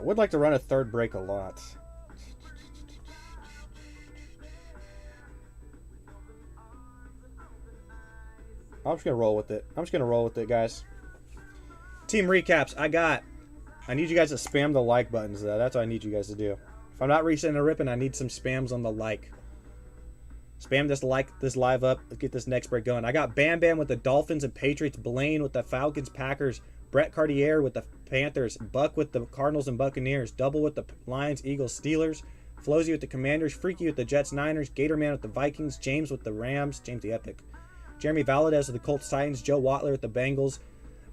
I would like to run a third break a lot. I'm just going to roll with it. I'm just going to roll with it, guys. Team recaps. I need you guys to spam the like buttons, though. That's what I need you guys to do. If I'm not resetting a ripping, I need some spams on the like. Spam this live up. Let's get this next break going. I got Bam Bam with the Dolphins and Patriots. Blaine with the Falcons, Packers. Brett Cartier with the Panthers. Buck with the Cardinals and Buccaneers. Double with the Lions, Eagles, Steelers. Flozy with the Commanders. Freaky with the Jets, Niners. Gatorman with the Vikings. James with the Rams. James the Epic. Jeremy Valadez with the Colts, Titans. Joe Watler with the Bengals.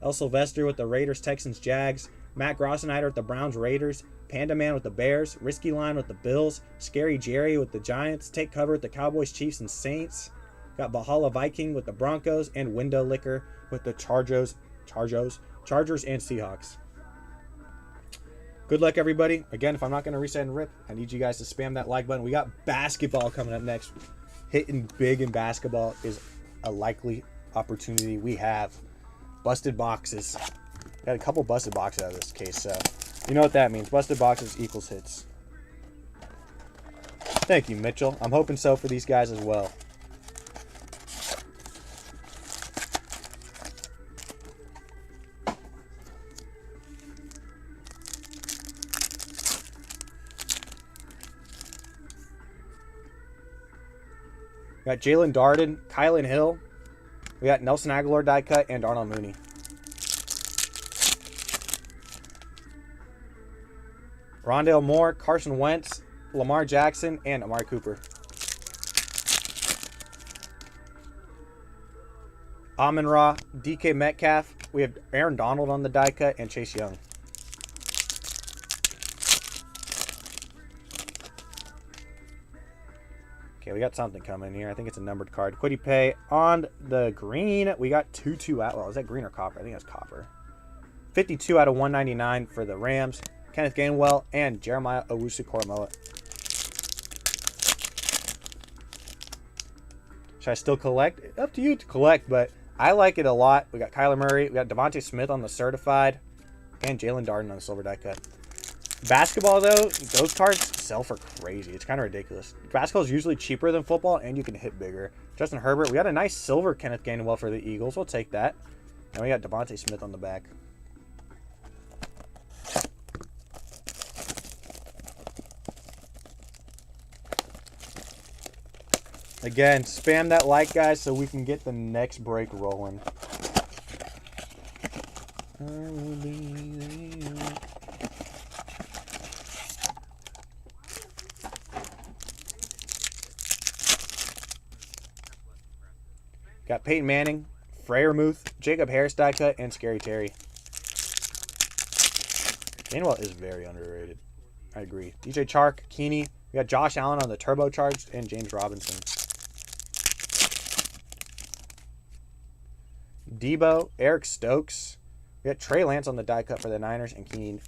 El Sylvester with the Raiders, Texans, Jags. Matt Grossenider with the Browns, Raiders. Panda Man with the Bears. Risky Line with the Bills. Scary Jerry with the Giants. Take Cover with the Cowboys, Chiefs, and Saints. Got Bahala Viking with the Broncos. And Window Liquor with the Chargers and Seahawks. Good luck, everybody. Again, if I'm not going to reset and rip, I need you guys to spam that like button. We got basketball coming up next. Hitting big in basketball is a likely opportunity we have. Busted boxes. Got a couple busted boxes out of this case, so you know what that means. Busted boxes equals hits. Thank you, Mitchell. I'm hoping so for these guys as well. We got Jalen Darden, Kylan Hill. We got Nelson Aguilar die cut and Darnell Mooney. Rondale Moore, Carson Wentz, Lamar Jackson, and Amari Cooper. Amon-Ra, DK Metcalf. We have Aaron Donald on the die cut and Chase Young. Okay, we got something coming here. I think it's a numbered card. Quiddy Pay on the green. We got 2-2 out. Well, is that green or copper? I think that's copper. 52 out of 199 for the Rams. Kenneth Gainwell and Jeremiah Owusu-Koramoah. Should I still collect? Up to you to collect, but I like it a lot. We got Kyler Murray. We got Devontae Smith on the certified. And Jalen Darden on the silver die cut. Basketball, though, those cards sell for crazy. It's kind of ridiculous. Basketball is usually cheaper than football, and you can hit bigger. Justin Herbert. We got a nice silver Kenneth Gainwell for the Eagles. We'll take that. And we got Devontae Smith on the back. Again, spam that like, guys, so we can get the next break rolling. Got Peyton Manning, Freiermuth, Jacob Harris die cut, and Scary Terry. Gainwell is very underrated. I agree. DJ Chark, Keeney. We got Josh Allen on the turbocharged and James Robinson. Debo, Eric Stokes. We got Trey Lance on the die cut for the Niners and Keeney.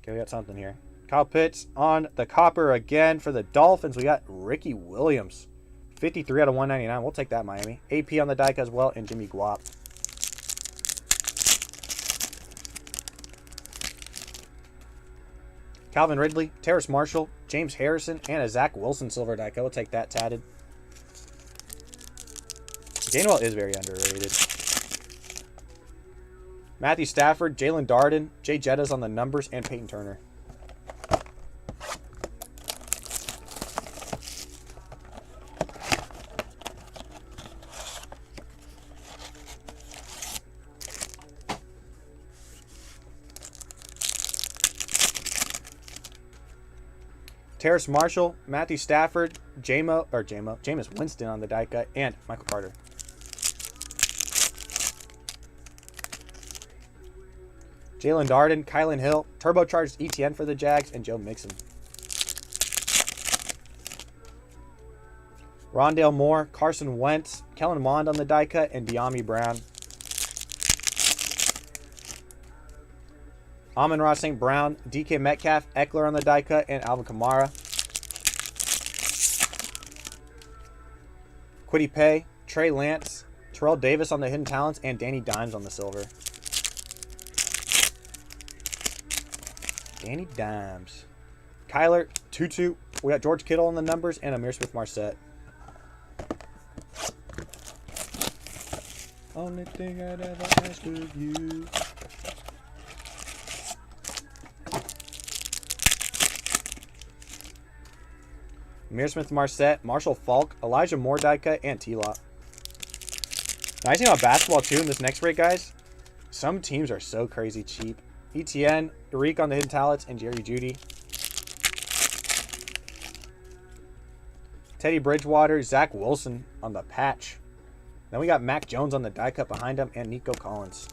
Okay, we got something here. Kyle Pitts on the copper again for the Dolphins. We got Ricky Williams. 53 out of 199. We'll take that, Miami. AP on the die cut as well and Jimmy Guap. Calvin Ridley, Terrace Marshall, James Harrison, and a Zach Wilson silver die cut. We'll take that tatted. Gainwell is very underrated. Matthew Stafford, Jalen Darden, Jay Jettas on the numbers, and Peyton Turner. Terrace Marshall, Matthew Stafford, Jameis Winston on the die cut, and Michael Carter. Jalen Darden, Kylan Hill, turbocharged ETN for the Jags, and Joe Mixon. Rondale Moore, Carson Wentz, Kellen Mond on the die cut, and De'Ami Brown. Amon-Ra St. Brown, DK Metcalf, Eckler on the die cut, and Alvin Kamara. Quiddy Pay, Trey Lance, Terrell Davis on the hidden talents, and Danny Dimes on the silver. Danny Dimes. Kyler, 2-2. We got George Kittle on the numbers and Amir Smith-Marset. Only thing I'd ever ask of you. Amir Smith-Marset, Marshall Falk, Elijah Moore die cut, and T-Lot. Nice thing about basketball, too, in this next break, guys. Some teams are so crazy cheap. ETN, Eric on the hidden talents, and Jerry Jeudy. Teddy Bridgewater, Zach Wilson on the patch. Then we got Mac Jones on the die cut behind him, and Nico Collins.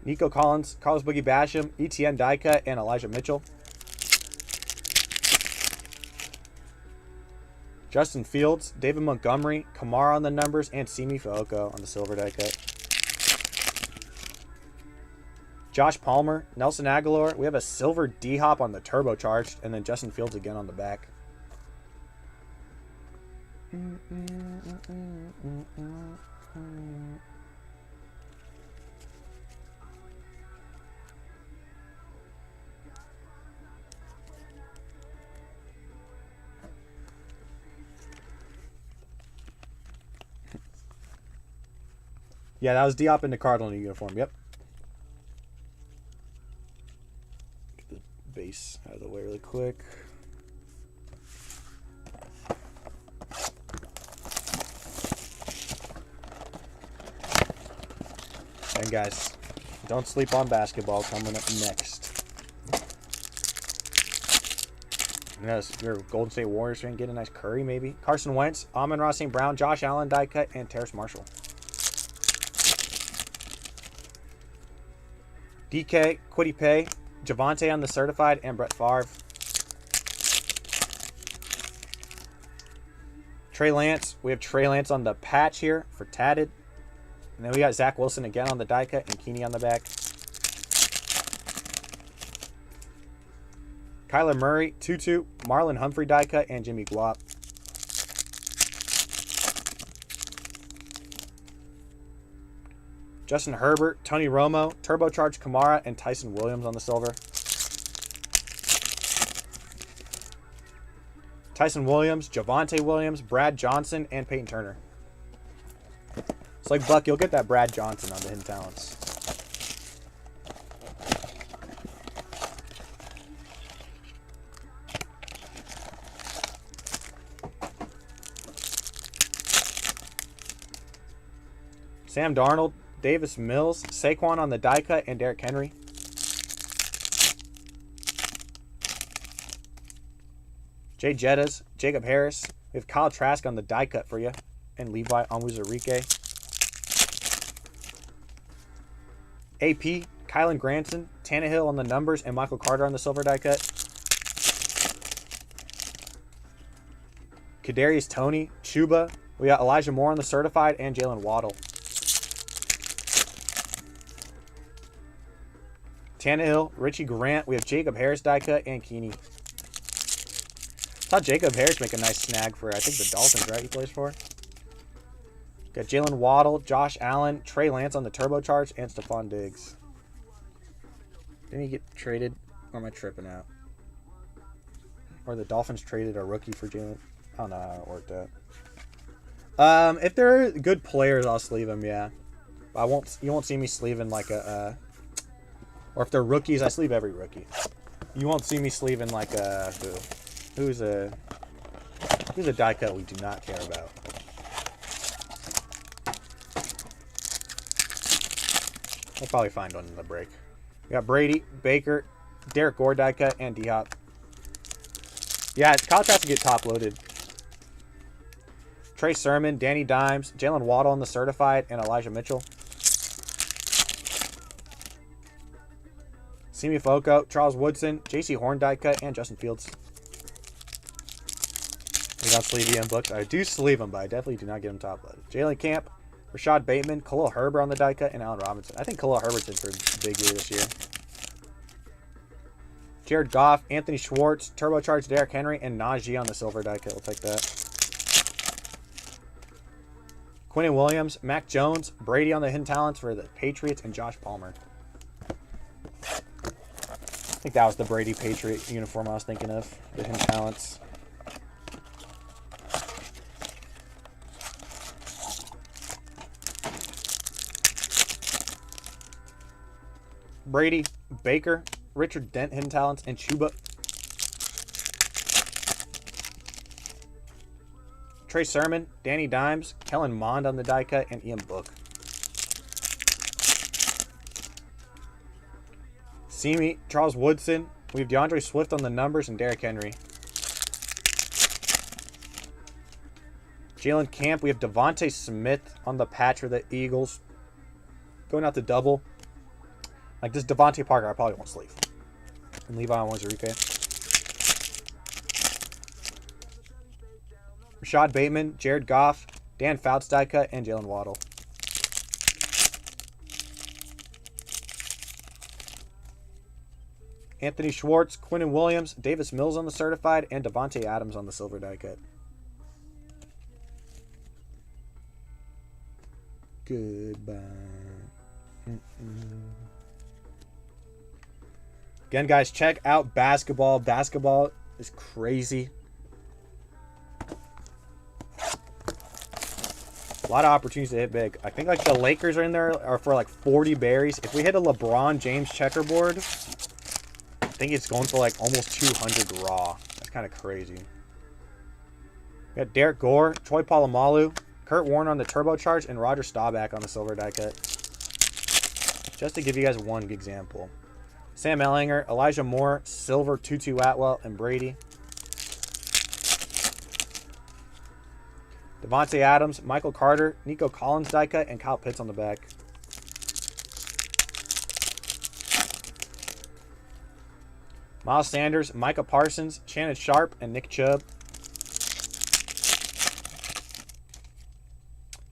Nico Collins, Carlos Boogie Basham, ETN die cut, and Elijah Mitchell. Justin Fields, David Montgomery, Kamara on the numbers, and Simi Fehoko on the silver die cut. Josh Palmer, Nelson Aguilar. We have a silver D-Hop on the turbocharged, and then Justin Fields again on the back. Yeah, that was D-Hop in the Cardinal uniform. Yep. Get the base out of the way really quick. And guys, don't sleep on basketball coming up next. Yes, your Golden State Warriors fan, get a nice Curry maybe. Carson Wentz, Amon-Ra St. Brown, Josh Allen die cut, and Terrace Marshall. DK, Kwity Paye, Javonte on the certified, and Brett Favre. Trey Lance. We have Trey Lance on the patch here for tatted. And then we got Zach Wilson again on the die cut and Keeney on the back. Kyler Murray, 2-2. Marlon Humphrey die cut and Jimmy Guap. Justin Herbert, Tony Romo, turbocharged Kamara, and Tyson Williams on the silver. Tyson Williams, Javonte Williams, Brad Johnson, and Peyton Turner. It's like, Buck, you'll get that Brad Johnson on the hidden talents. Sam Darnold, Davis Mills, Saquon on the die cut, and Derrick Henry. Jay Jettas, Jacob Harris. We have Kyle Trask on the die cut for you, and Levi Onwuzurike. AP, Kylan Granson, Tannehill on the numbers, and Michael Carter on the silver die cut. Kadarius Toney, Chuba. We got Elijah Moore on the certified, and Jalen Waddle. Tannehill, Richie Grant. We have Jacob Harris die cut and Keeney. Saw Jacob Harris make a nice snag for, I think, the Dolphins, right? He plays for. Got Jalen Waddle, Josh Allen, Trey Lance on the turbocharge, and Stephon Diggs. Didn't he get traded? Or am I tripping out? Or the Dolphins traded a rookie for Jalen? I don't know how it worked out. If they're good players, I'll sleeve them. Yeah, I won't. You won't see me sleeving like a. Or if they're rookies, I sleeve every rookie. You won't see me sleeving like a who's a die cut we do not care about. We'll probably find one in the break. We got Brady, Baker, Derek Gore die cut, and D-Hop. Yeah, Kyle has to get top loaded. Trey Sermon, Danny Dimes, Jalen Waddle on the certified, and Elijah Mitchell. Simi Fehoko, Charles Woodson, J.C. Horn die cut, and Justin Fields. We don't sleeve EM books. I do sleeve them, but I definitely do not get them top loaded. Jalen Camp, Rashad Bateman, Khalil Herbert on the die cut, and Allen Robinson. I think Khalil Herbert's in for a big year this year. Jared Goff, Anthony Schwartz, turbocharged Derrick Henry, and Najee on the silver die cut. We'll take that. Quinnen Williams, Mac Jones, Brady on the hidden talents for the Patriots, and Josh Palmer. think that was the Brady Patriot uniform I was thinking of. The hidden talents. Brady, Baker, Richard Dent, hidden talents, and Chuba. Trey Sermon, Danny Dimes, Kellen Mond on the die cut, and Ian Book. Simi, Charles Woodson. We have DeAndre Swift on the numbers and Derrick Henry. Jalen Camp. We have Devontae Smith on the patch for the Eagles. Going out to double. Like this Devontae Parker, I probably won't sleeve. And Levi Onwuzurike. Rashad Bateman, Jared Goff, Dan Fouts die cut, and Jalen Waddle. Anthony Schwartz, Quinnen Williams, Davis Mills on the certified, and Devontae Adams on the silver die cut. Goodbye. Again, guys, check out basketball. Basketball is crazy. A lot of opportunities to hit big. I think like the Lakers are in there are for like 40 berries. If we hit a LeBron James checkerboard, I think it's going for like almost 200 raw. That's kind of crazy. We got Derek Gore, Troy Polamalu, Kurt Warner on the turbocharge, and Roger Staubach on the silver die cut. Just to give you guys one example. Sam Ellinger, Elijah Moore, silver Tutu Atwell, and Brady. Devontae Adams, Michael Carter, Nico Collins die cut, and Kyle Pitts on the back. Miles Sanders, Micah Parsons, Shannon Sharp, and Nick Chubb.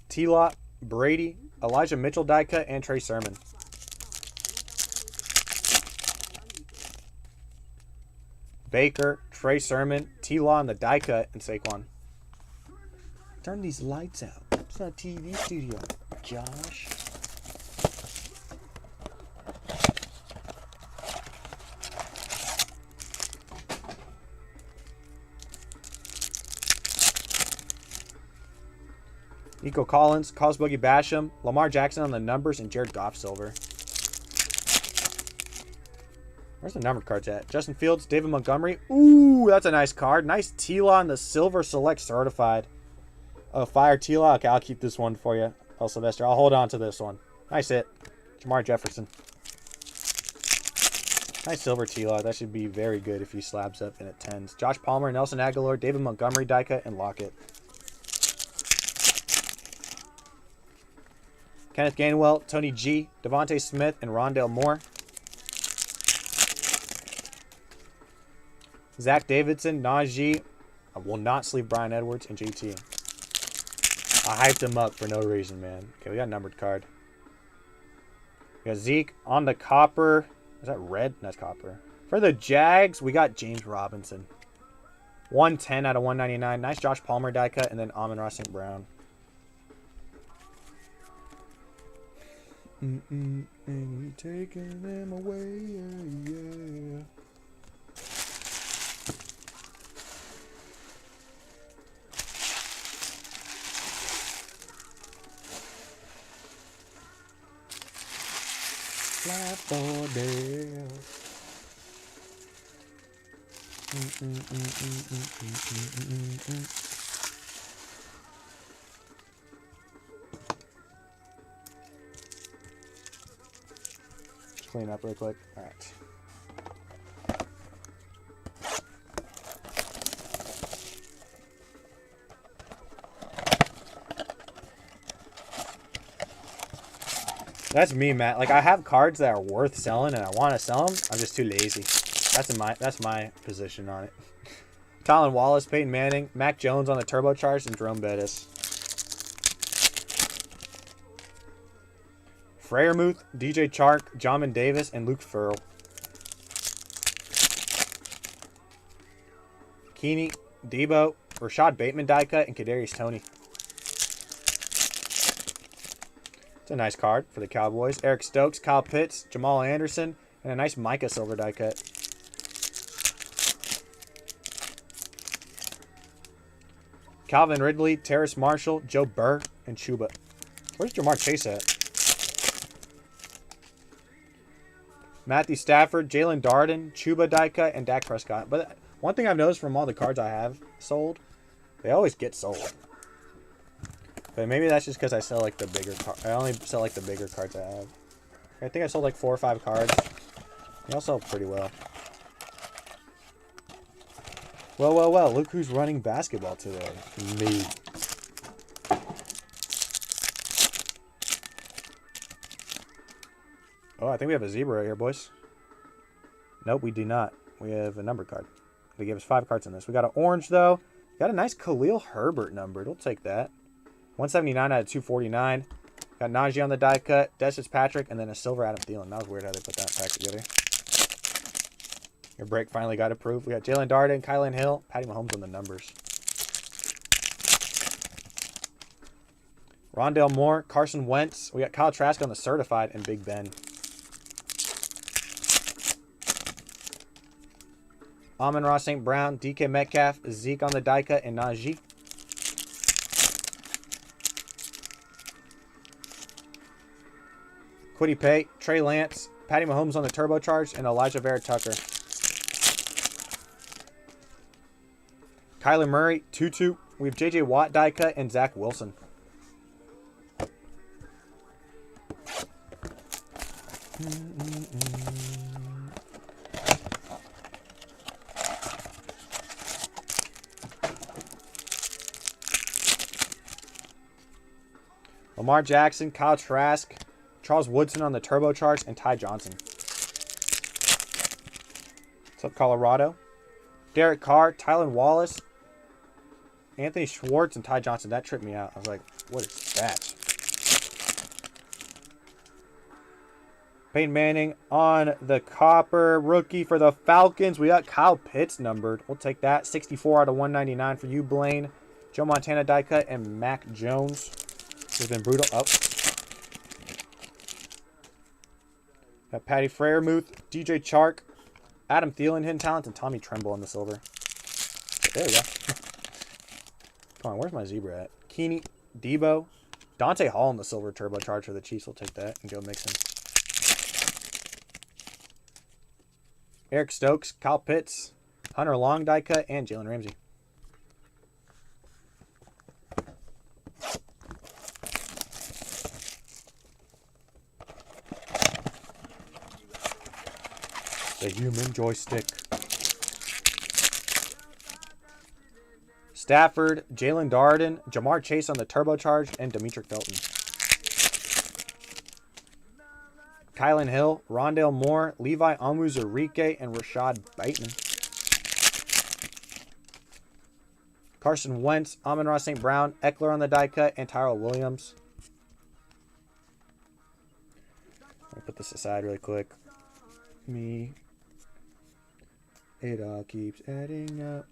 T-Lot, Brady, Elijah Mitchell die cut, and Trey Sermon. Baker, Trey Sermon, T-Law on the die cut, and Saquon. Turn these lights out. It's not a TV studio, Josh. Nico Collins, Cos Boogie Basham, Lamar Jackson on the numbers, and Jared Goff silver. Where's the numbered cards at? Justin Fields, David Montgomery. Ooh, that's a nice card. Nice T-Law on the silver select certified. Oh, fire T-Law. Okay, I'll keep this one for you, El Sylvester. I'll hold on to this one. Nice hit. Jamar Jefferson. Nice silver T-Law. That should be very good if he slabs up and it tens. Josh Palmer, Nelson Aguilar, David Montgomery, die cut, and Lockett. Kenneth Gainwell, Tony G, Devontae Smith, and Rondale Moore. Zach Davidson, Najee. I will not sleeve Brian Edwards, and JT. I hyped him up for no reason, man. Okay, we got a numbered card. We got Zeke on the copper. Is that red? That's copper. For the Jags, we got James Robinson. 110 out of 199. Nice Josh Palmer die cut, and then Amon-Ra St. Brown. And you taking them away, yeah. Fly for Dale. Just clean up real quick. All right. That's me, Matt. Like, I have cards that are worth selling, and I want to sell them. I'm just too lazy. That's my position on it. Colin Wallace, Peyton Manning, Mac Jones on the turbocharged, and Jerome Bettis. Freiermuth, DJ Chark, Jamin Davis, and Luke Farrell. Keeney, Debo, Rashad Bateman die cut, and Kadarius Toney. It's a nice card for the Cowboys. Eric Stokes, Kyle Pitts, Jamal Anderson, and a nice Micah silver die cut. Calvin Ridley, Terrace Marshall, Joe Burr, and Chuba. Where's Jamar Chase at? Matthew Stafford, Jalen Darden, Chuba die cut, and Dak Prescott. But one thing I've noticed from all the cards I have sold, they always get sold. But maybe that's just because I sell like the bigger cards. I only sell like the bigger cards I have. I think I sold like 4 or 5 cards. They all sell pretty well. Well. Look who's running basketball today. Me. Oh, I think we have a zebra right here, boys. Nope, we do not. We have a number card. They gave us 5 cards in this. We got an orange, though. Got a nice Khalil Herbert numbered. We'll take that. 179 out of 249. Got Najee on the die cut. Desmond Patrick, and then a silver Adam Thielen. That was weird how they put that pack together. Your break finally got approved. We got Jalen Darden, Kylan Hill, Patty Mahomes on the numbers. Rondale Moore, Carson Wentz. We got Kyle Trask on the certified, and Big Ben. Amon-Ra St. Brown, DK Metcalf, Zeke on the die cut, and Najee. Kwity Paye, Trey Lance, Patty Mahomes on the turbocharged, and Elijah Vera Tucker. Kyler Murray, 2-2. We have J.J. Watt die cut and Zach Wilson. Lamar Jackson, Kyle Trask, Charles Woodson on the turbocharged, and Ty Johnson. What's up, Colorado? Derek Carr, Tylan Wallace, Anthony Schwartz, and Ty Johnson. That tripped me out. I was like, what is that? Peyton Manning on the copper. Rookie for the Falcons. We got Kyle Pitts numbered. We'll take that. 64 out of 199 for you, Blaine. Joe Montana die cut, and Mac Jones. Has been brutal. Oh. Got Patty Freiermuth, DJ Chark, Adam Thielen, hidden talent, and Tommy Tremble on the silver. There we go. Come on, where's my zebra at? Keeney, Debo, Dante Hall on the silver turbocharge for the Chiefs. Will take that and go Mixon. Eric Stokes, Kyle Pitts, Hunter Long die cut, and Jalen Ramsey. The human joystick. Stafford, Jalen Darden, Jamar Chase on the turbocharged, and Demetric Felton. Kylan Hill, Rondale Moore, Levi Onwuzurike, and Rashad Bateman. Carson Wentz, Amon-Ra St. Brown, Eckler on the die cut, and Tyrell Williams. Let me put this aside really quick. It all keeps adding up.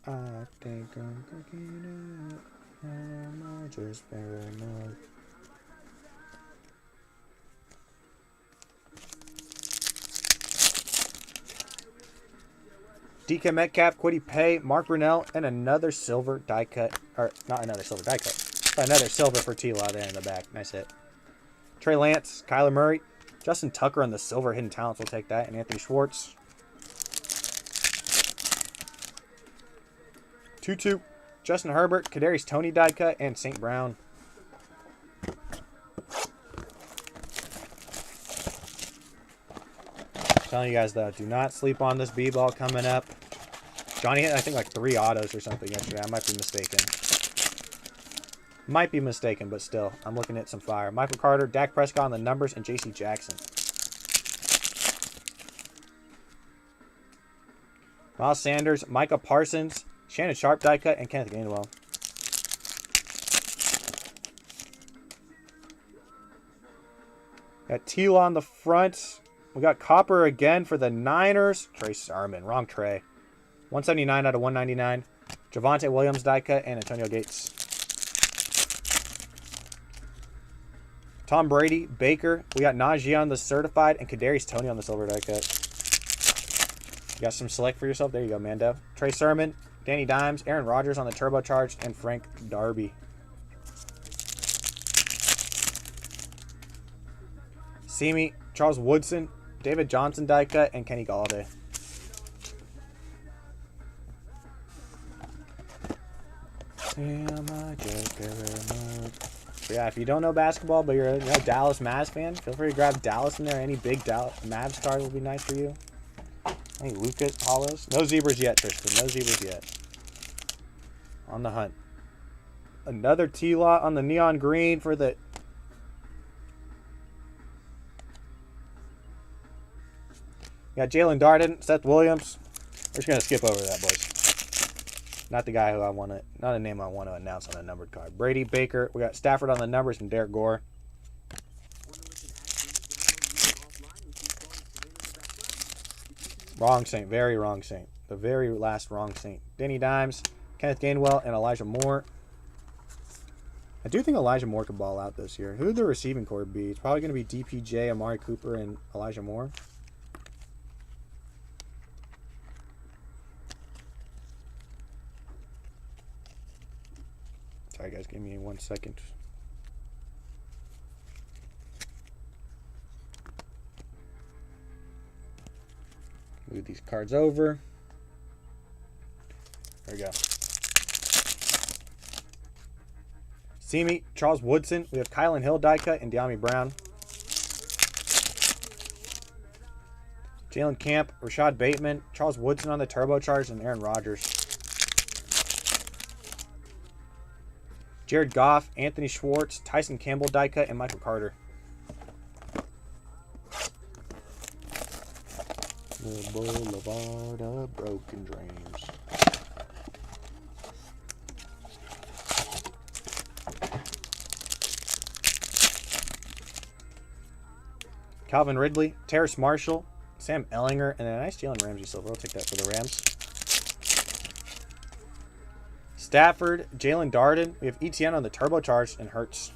I think I'm cooking up. Am I just paranoid? DK Metcalf, Kwity Paye, Mark Brunell, and another silver die cut. Or, not another silver die cut. Another silver for T-Law there in the back. Nice hit. Trey Lance, Kyler Murray, Justin Tucker on the silver hidden talents. We'll take that. And Anthony Schwartz. 2-2. Justin Herbert, Kadarius Toney die cut, and St. Brown. Telling you guys, though, do not sleep on this B-ball coming up. Johnny hit, I think, like 3 autos or something yesterday. I might be mistaken. Might be mistaken, but still. I'm looking at some fire. Michael Carter, Dak Prescott on the numbers, and J.C. Jackson. Miles Sanders, Micah Parsons, Shannon Sharp die cut, and Kenneth Gainwell. Got T-Law on the front. We got Copper again for the Niners. Trey Sermon. Wrong Trey. 179 out of 199. Javonte Williams die cut, and Antonio Gates. Tom Brady, Baker. We got Najee on the certified, and Kadarius Toney on the silver die cut. You got some select for yourself? There you go, Mando. Trey Sermon, Danny Dimes, Aaron Rodgers on the turbocharged, and Frank Darby. Simi, Charles Woodson, David Johnson die cut, and Kenny Galladay. Yeah, if you don't know basketball, but you're a Dallas Mavs fan, feel free to grab Dallas in there. Any big Mavs card will be nice for you. Any Lucas Hollows? No zebras yet, Tristan. No zebras yet. On the hunt. Another T-Lot on the neon green for the... Got Jalen Darden, Seth Williams. We're just going to skip over that, boys. Not the guy who I want to... Not a name I want to announce on a numbered card. Brady Baker. We got Stafford on the numbers and Derek Gore. Wrong Saint. Very wrong Saint. The very last wrong Saint. Danny Dimes, Kenneth Gainwell, and Elijah Moore. I do think Elijah Moore could ball out this year. Who would the receiving core be? It's probably going to be DPJ, Amari Cooper, and Elijah Moore. Sorry, guys. Give me 1 second. Move these cards over. There we go. Simi, Charles Woodson. We have Kylan Hill die cut and De'Ami Brown. Jalen Camp, Rashad Bateman, Charles Woodson on the turbocharged, and Aaron Rodgers. Jared Goff, Anthony Schwartz, Tyson Campbell die cut, and Michael Carter. The Boulevard of Broken Dreams. Calvin Ridley, Terrace Marshall, Sam Ellinger, and a nice Jalen Ramsey silver. I'll take that for the Rams. Stafford, Jalen Darden. We have ETN on the turbocharged and Hurts.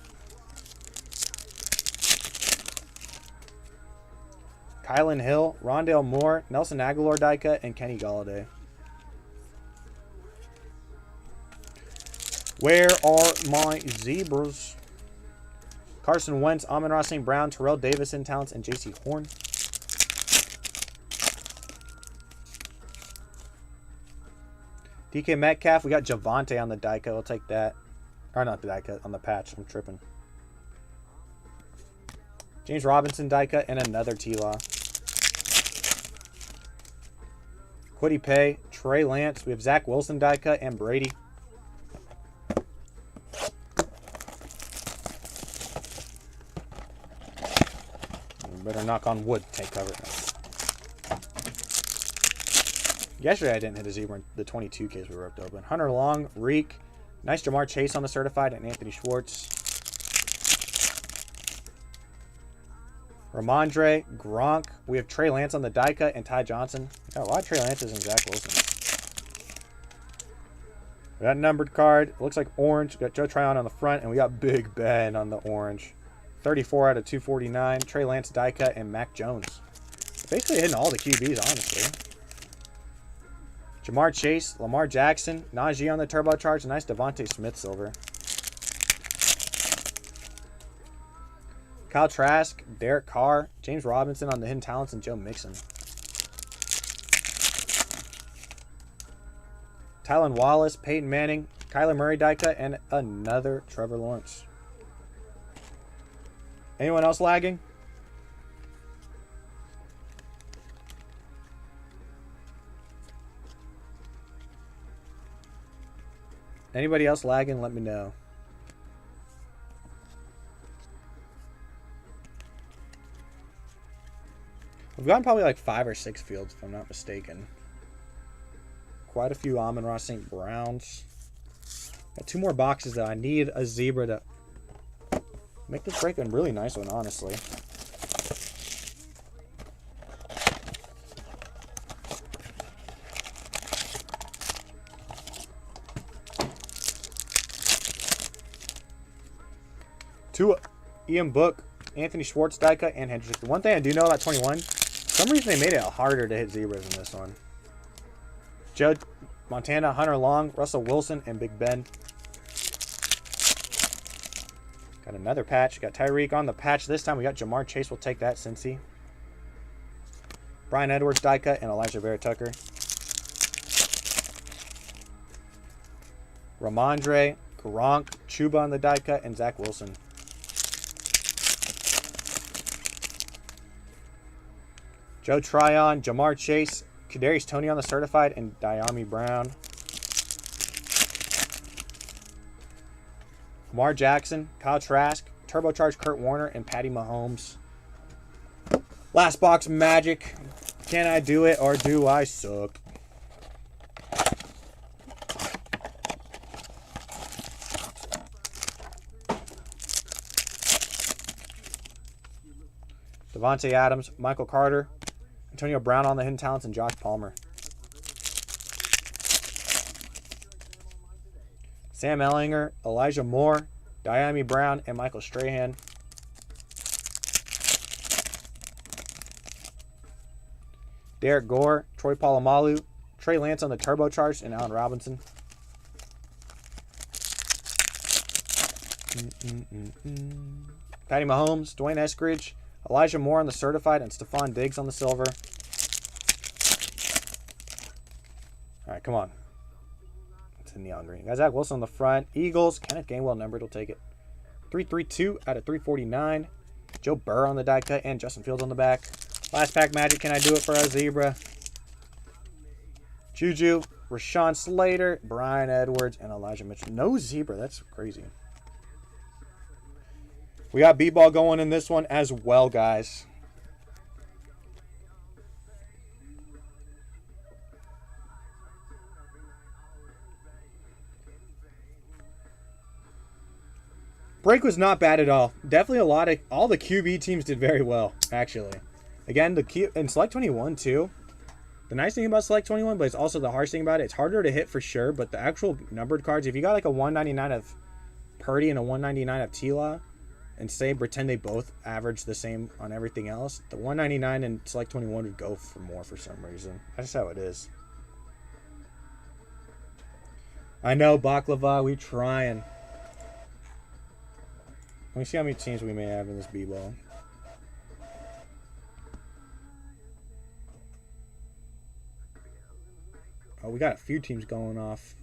Kylan Hill, Rondale Moore, Nelson Aguilar die cut, and Kenny Galladay. Where are my zebras? Carson Wentz, Amon-Ra St. Brown, Terrell Davis in talents, and J.C. Horn. DK Metcalf, we got Javonte on the die cut. I'll take that. Or not the die cut, on the patch. I'm tripping. James Robinson die cut, and another T-Law. Quiddy Pay, Trey Lance. We have Zach Wilson die cut, and Brady. Better knock on wood. Take cover. Yesterday I didn't hit a zebra in the 22 case we ripped open. Hunter Long, Reek. Nice Jamar Chase on the certified, and Anthony Schwartz. Ramondre, Gronk. We have Trey Lance on the die cut, and Ty Johnson. Got a lot of Trey Lances and Zach Wilson. We got a numbered card. It looks like orange. We got Joe Tryon on the front, and we got Big Ben on the orange. 34 out of 249. Trey Lance die cut, and Mac Jones. Basically hitting all the QBs, honestly. Jamar Chase, Lamar Jackson, Najee on the turbocharged, a nice Devontae Smith silver. Kyle Trask, Derek Carr, James Robinson on the hidden talents, and Joe Mixon. Tylen Wallace, Peyton Manning, Kyler Murray die cut, and another Trevor Lawrence. Anyone else lagging? Anybody else lagging? Let me know. We've gotten probably like 5 or 6 fields, if I'm not mistaken. Quite a few Amon-Ra St. Browns. Got 2 more boxes, though. I need a zebra to make this break a really nice one, honestly. Two Ian Book, Anthony Schwartz die cut, and Hendrick. The one thing I do know about 21, for some reason they made it harder to hit zebras in this one. Joe Montana, Hunter Long, Russell Wilson, and Big Ben. Got another patch. Got Tyreek on the patch this time. We got Jamar Chase. We'll take that, Cincy. Brian Edwards, die cut, and Elijah Vera Tucker. Ramondre, Gronk, Chuba on the die cut, and Zach Wilson. Joe Tryon, Jamar Chase, Kadarius Toney on the certified, and Diami Brown. Lamar Jackson, Kyle Trask, turbocharged Kurt Warner, and Patty Mahomes. Last box magic. Can I do it or do I suck? Devontae Adams, Michael Carter, Antonio Brown on the hidden talents, and Josh Palmer. Sam Ellinger, Elijah Moore, Diami Brown, and Michael Strahan. Derek Gore, Troy Polamalu, Trey Lance on the turbocharged, and Allen Robinson. Patty Mahomes, Dwayne Eskridge, Elijah Moore on the certified, and Stephon Diggs on the silver. All right, come on. It's in neon green. Got Zach Wilson on the front. Eagles, Kenneth Gainwell numbered. We'll take it. 332 out of 349. Joe Burrow on the die cut, and Justin Fields on the back. Last pack magic. Can I do it for a zebra? Juju, Rashawn Slater, Brian Edwards, and Elijah Mitchell. No zebra. That's crazy. We got B-ball going in this one as well, guys. Break was not bad at all. Definitely all the QB teams did very well, actually. Again, and Select 21 too. The nice thing about Select 21, but it's also the harsh thing about it, it's harder to hit for sure, but the actual numbered cards, if you got like a 199 of Purdy and a 199 of T-Law, and pretend they both average the same on everything else, the 199 and Select 21 would go for more for some reason. That's just how it is. I know, Baklava, we trying. Let me see how many teams we may have in this B-ball. Oh, we got a few teams going off.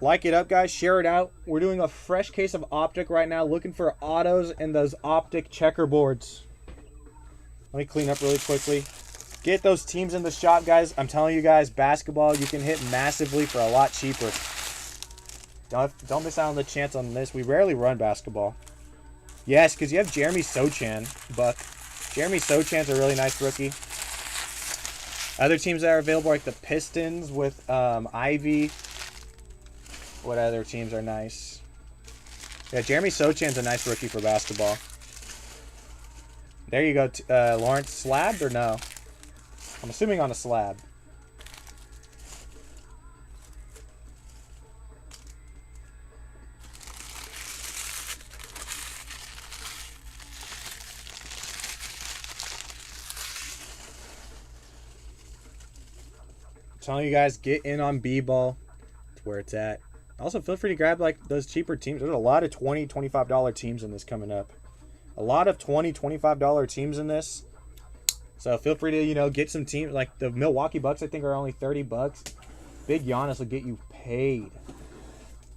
Like it up, guys. Share it out. We're doing a fresh case of Optic right now. Looking for autos and those Optic checkerboards. Let me clean up really quickly. Get those teams in the shop, guys. I'm telling you guys, basketball, you can hit massively for a lot cheaper. Don't miss out on the chance on this. We rarely run basketball. Yes, because you have Jeremy Sochan, Buck. Jeremy Sochan's a really nice rookie. Other teams that are available, like the Pistons with Ivy. What other teams are nice? Yeah, Jeremy Sochan's a nice rookie for basketball. There you go, Lawrence. Slabbed or no? I'm assuming on a slab. Telling you guys, get in on B-ball. That's where it's at. Also, feel free to grab like those cheaper teams. There's a lot of $20, $25 teams in this coming up. A lot of $20, $25 teams in this. So feel free to, get some teams. Like the Milwaukee Bucks, I think, are only $30. Big Giannis will get you paid.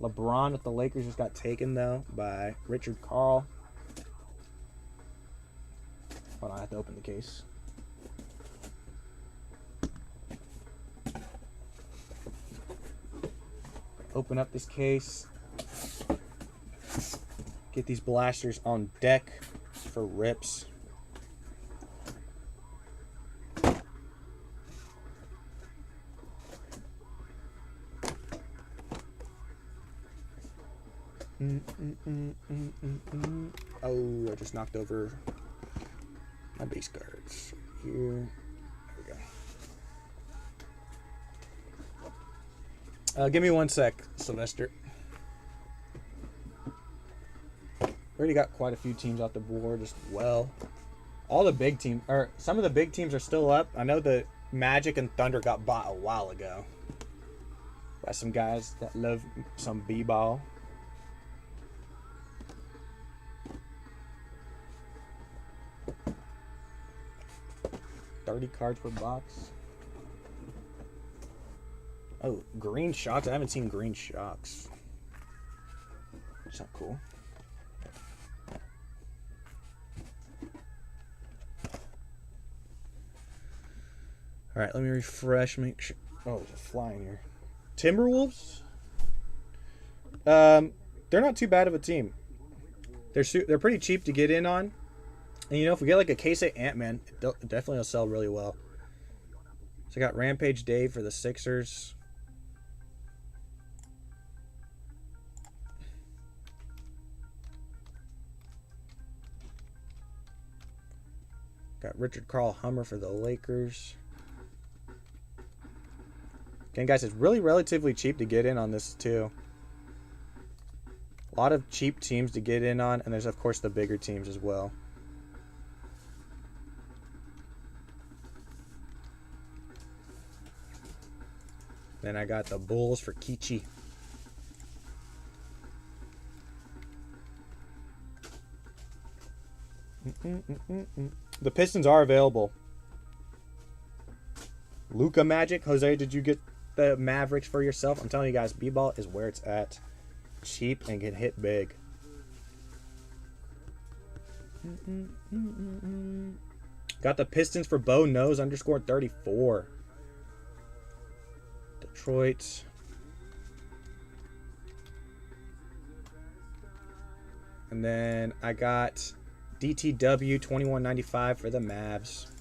LeBron with the Lakers just got taken, though, by Richard Carl. Hold on, I have to open the case. Open up this case. Get these blasters on deck for rips. Oh, I just knocked over my base cards. Here. There we go. Give me 1 sec, Sylvester. Already got quite a few teams off the board as well. All the big teams, or some of the big teams are still up. I know that Magic and Thunder got bought a while ago by some guys that love some b-ball. $30 cards per box. Oh, green shocks. I haven't seen green shocks. That's not cool. All right, let me refresh. Make sure. Oh, there's a fly in here. Timberwolves. They're not too bad of a team. They're pretty cheap to get in on, and you know if we get like a case of Ant-Man, it definitely will sell really well. So I got Rampage Dave for the Sixers. Got Richard Carl Hummer for the Lakers. Again, guys, it's really relatively cheap to get in on this, too. A lot of cheap teams to get in on, and there's, of course, the bigger teams as well. Then I got the Bulls for Kichi. The Pistons are available. Luka Magic. Jose, did you get the Mavericks for yourself? I'm telling you guys, B-ball is where it's at. Cheap and can hit big. Got the Pistons for Bo Knows _34. Detroit. And then I got DTW 21.95 for the Mavs.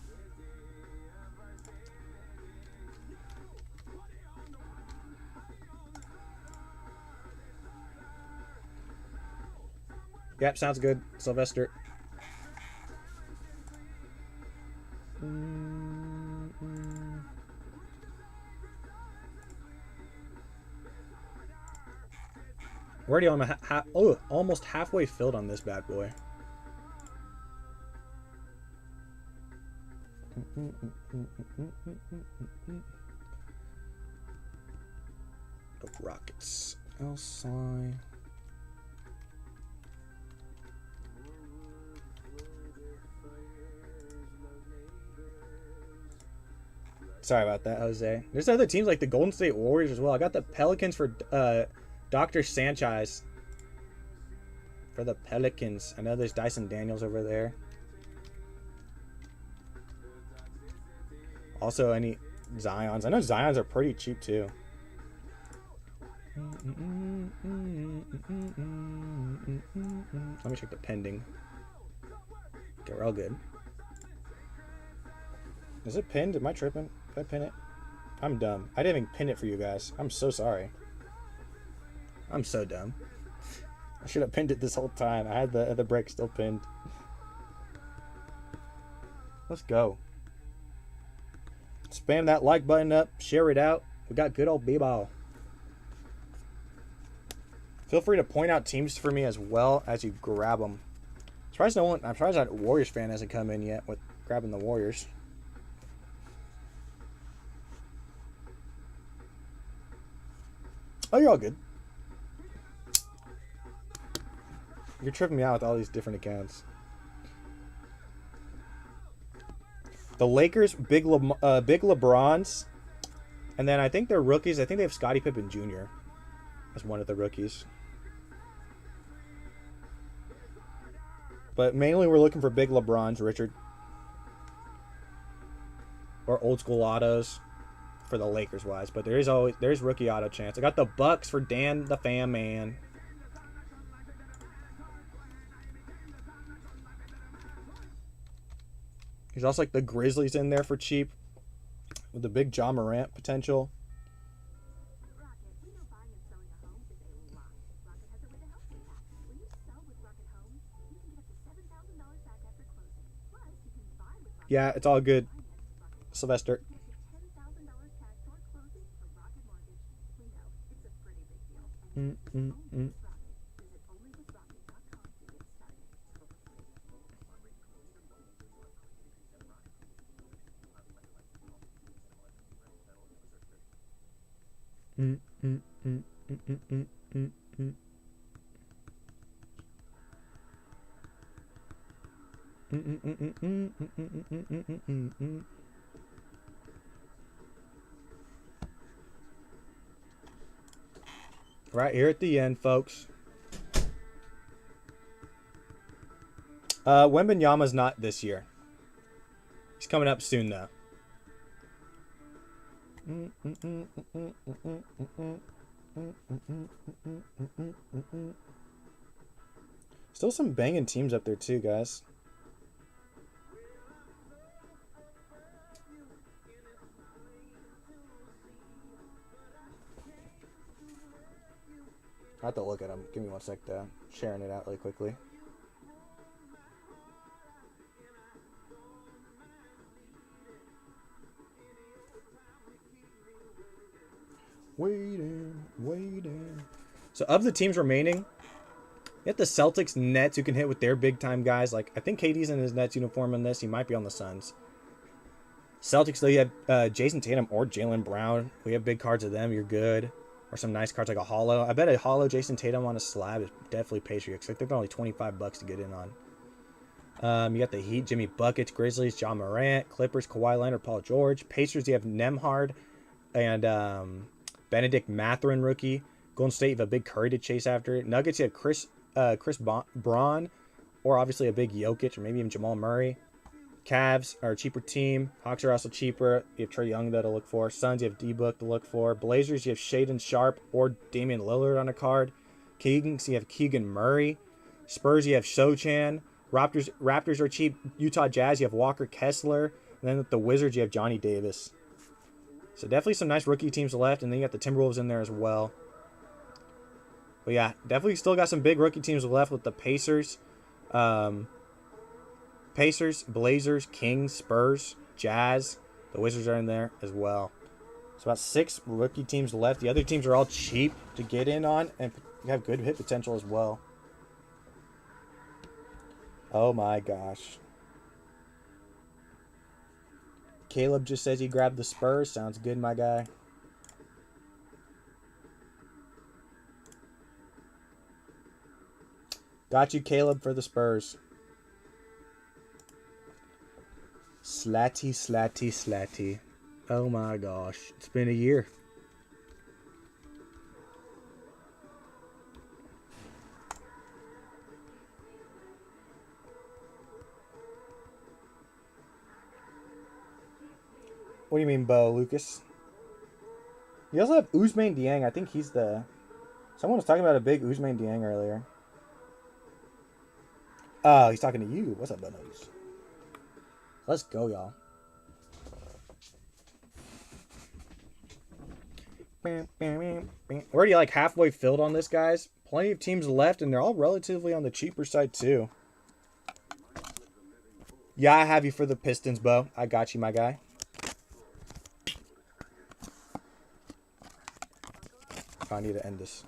Yep, sounds good, Sylvester. We're already on almost halfway filled on this bad boy. The Rockets. LSI. Sorry about that, Jose. There's other teams like the Golden State Warriors as well. I got the Pelicans for Dr. Sanchez for the Pelicans. I know there's Dyson Daniels over there. Also, any Zions. I know Zions are pretty cheap too. Let me check the pending. Okay, we're all good. Is it pinned? Am I tripping? Did I pin it? I'm dumb. I didn't even pin it for you guys. I'm so sorry. I'm so dumb. I should have pinned it this whole time. I had the break still pinned. Let's go. Spam that like button up. Share it out. We got good old b-ball. Feel free to point out teams for me as well as you grab them. I'm surprised that Warriors fan hasn't come in yet with grabbing the Warriors. Oh, you're all good. You're tripping me out with all these different accounts. The Lakers, big LeBrons. And then I think they're rookies. I think they have Scottie Pippen Jr. as one of the rookies. But mainly we're looking for big LeBrons, Richard. Or old school autos for the Lakers wise. But there's rookie auto chance. I got the Bucks for Dan the Fam Man. There's also like the Grizzlies in there for cheap. With the big John Morant potential. Yeah, it's all good, Sylvester. Right here at the end, folks. Wembanyama's not this year. He's coming up soon, though. Still some banging teams up there, too, guys. I have to look at them. Give me 1 sec, though. Sharing it out really quickly. Waiting. So of the teams remaining, you have the Celtics, Nets, who can hit with their big-time guys. Like, I think KD's in his Nets uniform in this. He might be on the Suns. Celtics, though, you have Jason Tatum or Jaylen Brown. We have big cards of them. You're good. Or some nice cards like a hollow. I bet a hollow Jason Tatum on a slab is definitely Patriots. Like, they're only $25 to get in on. You got the Heat, Jimmy Buckets, Grizzlies, John Morant, Clippers, Kawhi Leonard, Paul George. Pacers, you have Nembhard and Benedict Mathurin rookie. Golden State, you have a big Curry to chase after it. Nuggets, you have Chris Braun, or obviously a big Jokic, or maybe even Jamal Murray. Cavs are a cheaper team. Hawks are also cheaper. You have Trae Young to look for. Suns, you have D-Book to look for. Blazers, you have Shaedon Sharpe or Damian Lillard on a card. Kings, you have Keegan Murray. Spurs, you have Sochan. Raptors are cheap. Utah Jazz, you have Walker Kessler. And then with the Wizards, you have Johnny Davis. So definitely some nice rookie teams left. And then you got the Timberwolves in there as well. But yeah, definitely still got some big rookie teams left with the Pacers. Blazers, Kings, Spurs, Jazz. The Wizards are in there as well. So about 6 rookie teams left. The other teams are all cheap to get in on and have good hit potential as well. Oh my gosh. Caleb just says he grabbed the Spurs. Sounds good, my guy. Got you, Caleb, for the Spurs. Slatty. Oh my gosh. It's been a year. What do you mean, Bo, Lucas? You also have Ousmane Dieng. I think he's the... Someone was talking about a big Ousmane Dieng earlier. Oh, he's talking to you. What's up, Bonos? Let's go, y'all. We're already like halfway filled on this, guys. Plenty of teams left, and they're all relatively on the cheaper side, too. Yeah, I have you for the Pistons, Bo. I got you, my guy. I need to end this.